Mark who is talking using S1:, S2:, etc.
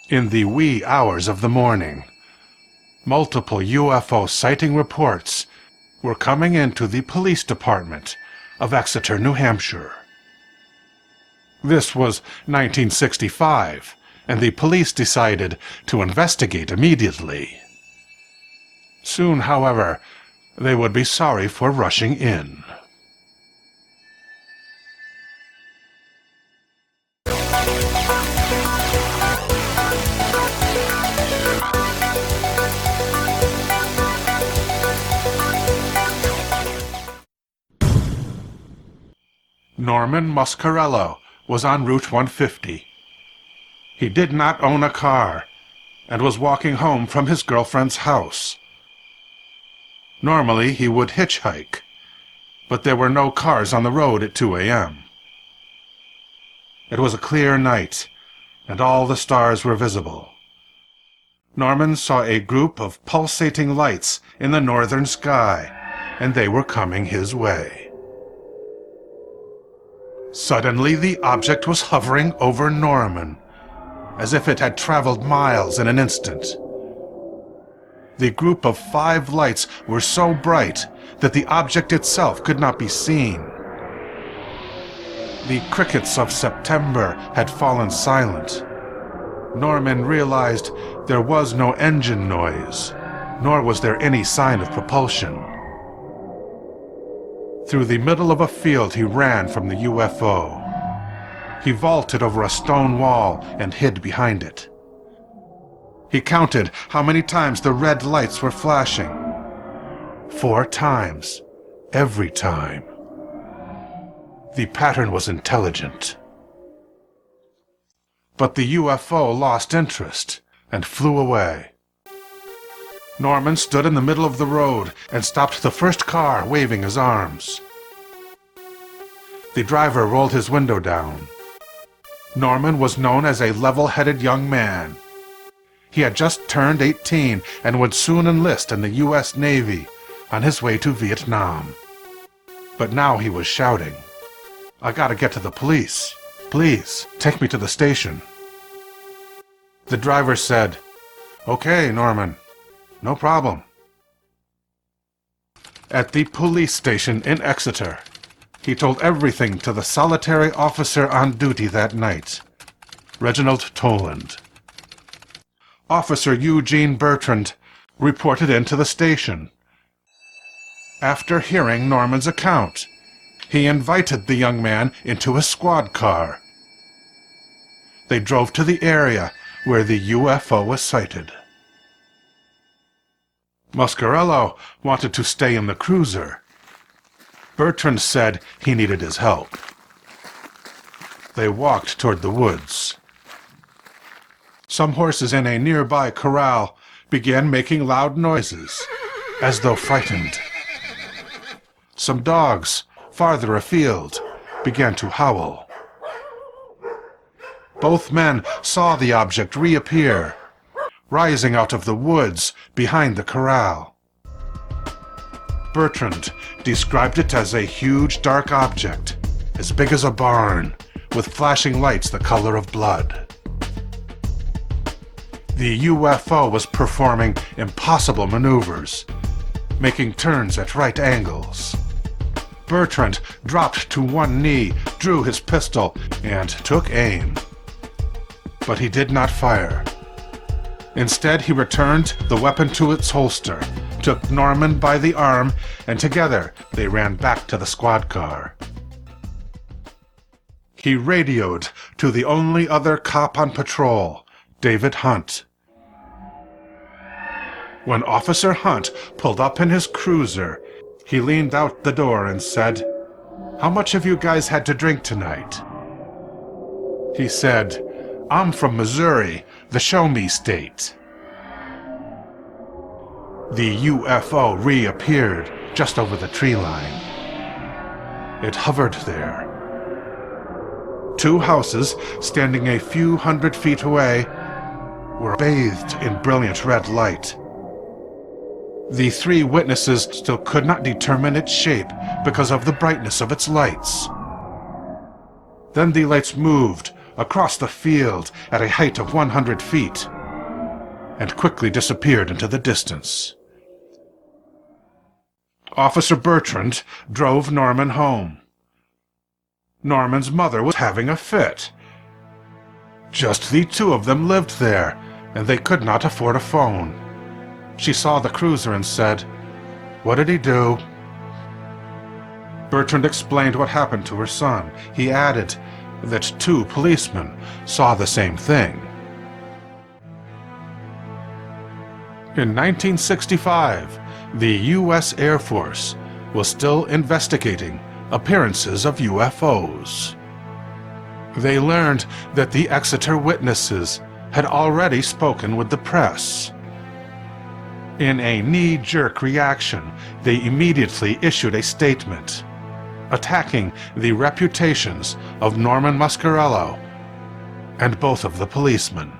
S1: In the wee hours of the morning, multiple UFO sighting reports were coming into the police department of Exeter, New Hampshire. This was 1965, and the police decided to investigate immediately. Soon, however, they would be sorry for rushing in. Norman Muscarello was on Route 150. He did not own a car and was walking home from his girlfriend's house. Normally, he would hitchhike, but there were no cars on the road at 2 a.m. It was a clear night, and all the stars were visible. Norman saw a group of pulsating lights in the northern sky, and they were coming his way. Suddenly, the object was hovering over Norman, as if it had traveled miles in an instant. The group of 5 lights were so bright that the object itself could not be seen. The crickets of September had fallen silent. Norman realized there was no engine noise, nor was there any sign of propulsion. Through the middle of a field he ran from the UFO. He vaulted over a stone wall and hid behind it. He counted how many times the red lights were flashing. 4 times, every time. The pattern was intelligent. But the UFO lost interest and flew away. Norman stood in the middle of the road and stopped the first car, waving his arms. The driver rolled his window down. Norman was known as a level-headed young man. He had just turned 18 and would soon enlist in the U.S. Navy on his way to Vietnam. But now he was shouting, "I gotta get to the police. Please, take me to the station." The driver said, "Okay, Norman. No problem." At the police station in Exeter, he told everything to the solitary officer on duty that night, Reginald Toland. Officer Eugene Bertrand reported into the station. After hearing Norman's account, he invited the young man into his squad car. They drove to the area where the UFO was sighted. Muscarello wanted to stay in the cruiser. Bertrand said he needed his help. They walked toward the woods. Some horses in a nearby corral began making loud noises, as though frightened. Some dogs, farther afield, began to howl. Both men saw the object reappear, rising out of the woods behind the corral. Bertrand described it as a huge dark object, as big as a barn, with flashing lights the color of blood. The UFO was performing impossible maneuvers, making turns at right angles. Bertrand dropped to one knee, drew his pistol, and took aim. But he did not fire. Instead, he returned the weapon to its holster, took Norman by the arm, and together they ran back to the squad car. He radioed to the only other cop on patrol, David Hunt. When Officer Hunt pulled up in his cruiser, he leaned out the door and said, "How much have you guys had to drink tonight?" He said, "I'm from Missouri, the show-me state." The UFO reappeared just over the tree line. It hovered there. 2 houses, standing a few hundred feet away, were bathed in brilliant red light. The 3 witnesses still could not determine its shape because of the brightness of its lights. Then the lights moved across the field at a height of 100 feet and quickly disappeared into the distance. Officer Bertrand drove Norman home. Norman's mother was having a fit. Just the two of them lived there, and they could not afford a phone. She saw the cruiser and said, "What did he do?" Bertrand explained what happened to her son. He added that 2 policemen saw the same thing. In 1965, the U.S. Air Force was still investigating appearances of UFOs. They learned that the Exeter witnesses had already spoken with the press. In a knee-jerk reaction, they immediately issued a statement attacking the reputations of Norman Muscarello and both of the policemen.